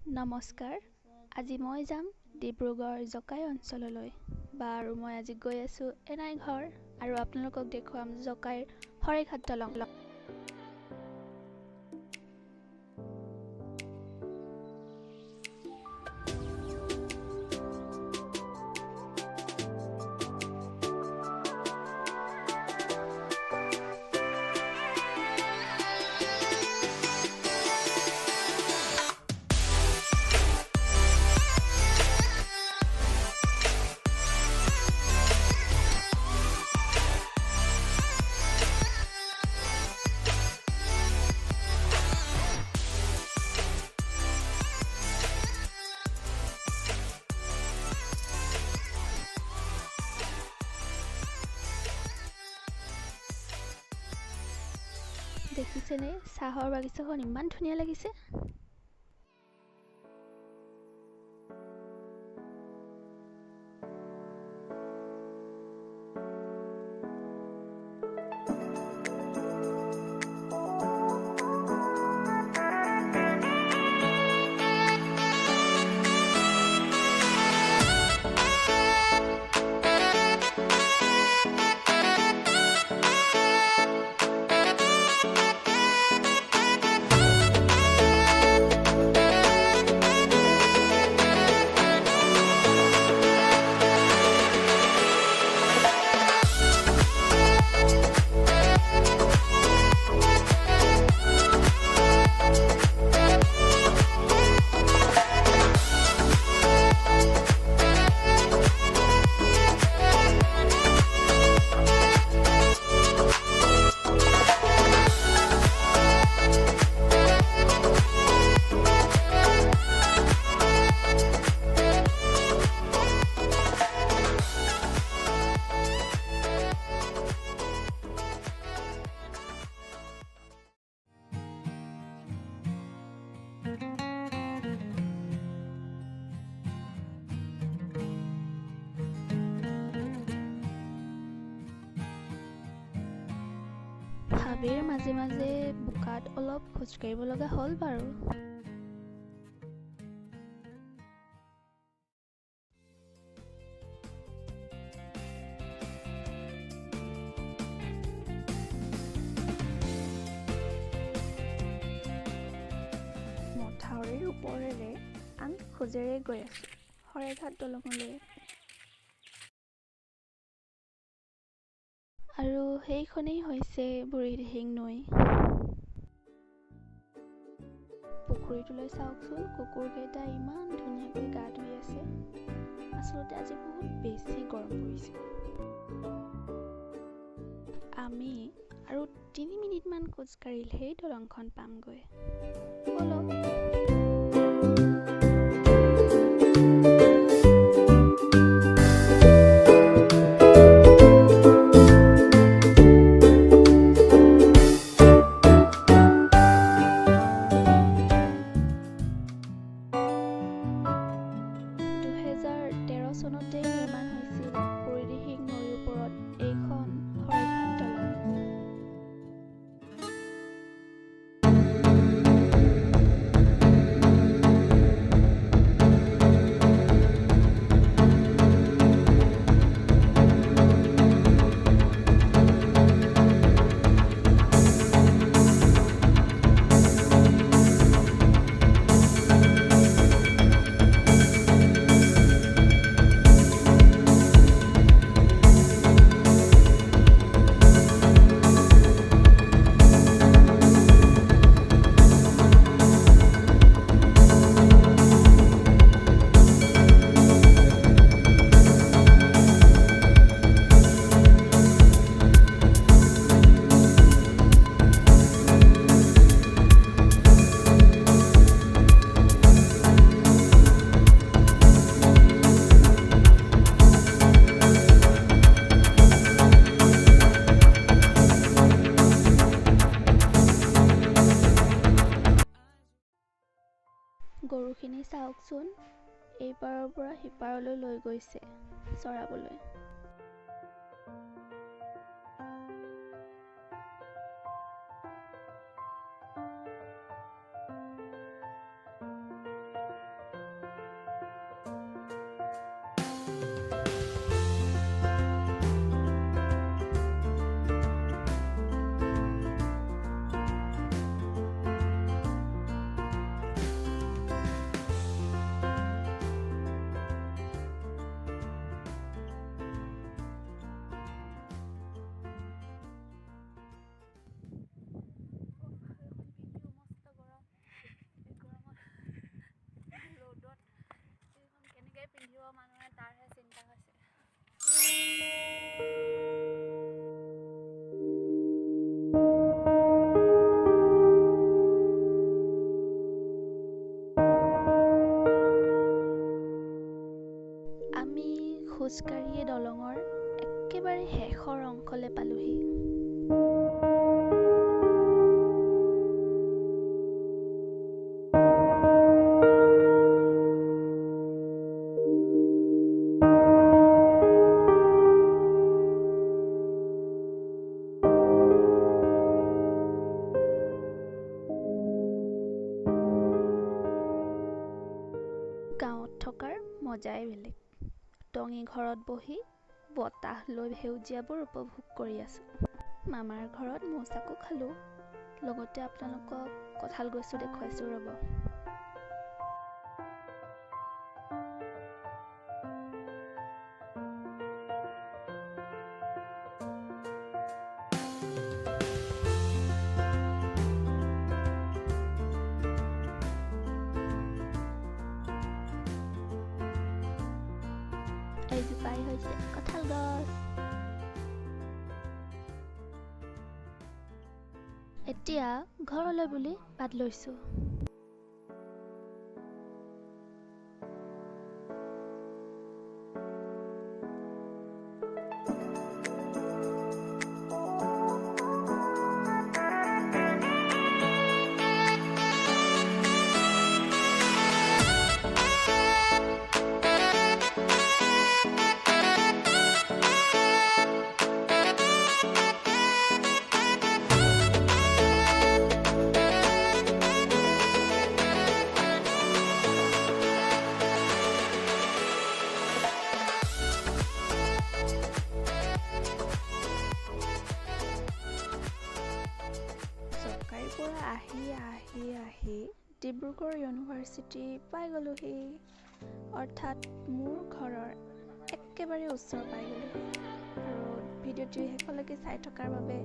নমস্কাৰ। আজি মই যাম ডিব্ৰুগড় জকাই অঞ্চললৈ। বাৰু মই আজি গৈ আছোঁ এনাই ঘৰ আৰু আপোনালোকক দেখুৱাম জকাইৰ হৰেঘাট দলং। দেখিছেনে চাহৰ বাগিচাখন ইমান ধুনীয়া লাগিছে। হাবিৰ মাজে মাজে বোকাত অলপ খোজকাঢ়িব লগা হ'ল বাৰু। মথাউৰিৰ ওপৰেৰে আমি খোজেৰে গৈ আছোঁ হৰেঘাট দলঙলৈ। আৰু সেইখনেই হৈছে বুঢ়ীদিহিং নৈ। পুখুৰীটোলৈ চাওকচোন, কুকুৰকেইটা ইমান ধুনীয়াকৈ গা ধুই আছে। আচলতে আজি বহুত বেছি গৰম পৰিছে। আমি আৰু 3 মিনিটমান খোজকাঢ়িলেই দলংখন পামগৈ। বলক। চনতে নিৰ্মাণ হৈছিল বুঢ়ীদিহিং নৈৰ ওপৰত এইখন হৰেঘাট দলং। গৰুখিনি চাওকচোন, এইপাৰৰ পৰা সিপাৰলৈ লৈ গৈছে চৰাবলৈ। পিন্ধিব মানুহে তাৰহে চিন্তা হৈছে। আমি খোজকাঢ়িয়ে দলঙৰ একেবাৰে শেষৰ অংশলৈ পালোহি। গাঁৱত থকাৰ মজাই বেলেগ। টঙি ঘৰত বহি বতাহ লৈ সেউজীয়াবোৰ উপভোগ কৰি আছোঁ। মামাৰ ঘৰত মৌচাকো খালোঁ। লগতে আপোনালোকক কঁঠাল গছো দেখুৱাইছোঁ ৰ'ব। এইজোপাই হৈছে কঁঠাল গছ। এতিয়া ঘৰলৈ বুলি বাট লৈছোঁ। জকাইৰ পৰা আহি ডিব্ৰুগড় ইউনিভাৰ্চিটি পাই গ'লোহি। অৰ্থাৎ মোৰ ঘৰৰ একেবাৰে ওচৰ পাই গ'লোহি। আৰু ভিডিঅ'টো শেষলৈকে চাই থকাৰ বাবে